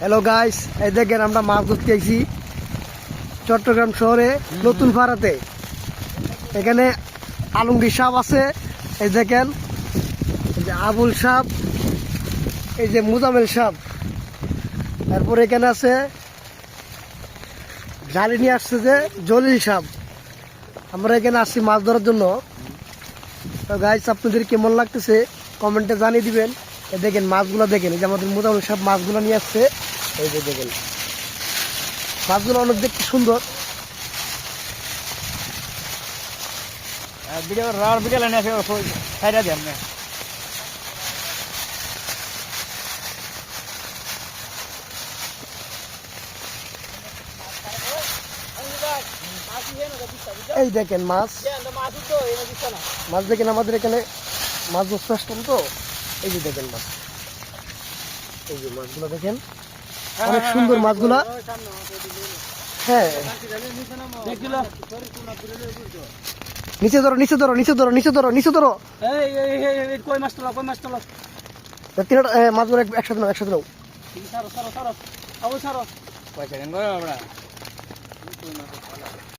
Hello guys, এই দেখেন আমরা মাছ ধরতে আইছি চট্টগ্রাম শহরে নতুন পাড়াতে। এখানে আলমগীর সাহেব আছে, এই দেখেন, এই যে আবুল সাহেব, এই যে মুজামেল সাহেব, তারপর এখানে আছে জালি নিয়ে আসছে যে জলিল সাহেব। আমরা এখানে আসছি মাছ ধরার জন্য। তো গাইস, আপনাদের কেমন লাগতেছে কমেন্টে জানিয়ে দিবেন। এই দেখেন মাছগুলো, দেখেন, এই যে আমাদের মুজামেল সাহেব মাছগুলো নিয়ে আসছে। এই যে দেখেন মাছগুলো অনেক দেখতে সুন্দর। এই দেখেন মাছ মাছ দেখেন, আমাদের এখানে মাছ ধরতে আসতাম তো। এই যে দেখেন মাছ, এই যে মাছগুলো দেখেন, অনেক সুন্দর মাছগুলা। হ্যাঁ, নিচে ধরো, নিচে ধরো, নিচে ধরো, নিচে ধরো, নিচে ধরো। মাছগুলো একসাথে নাও, একসাথে নাও।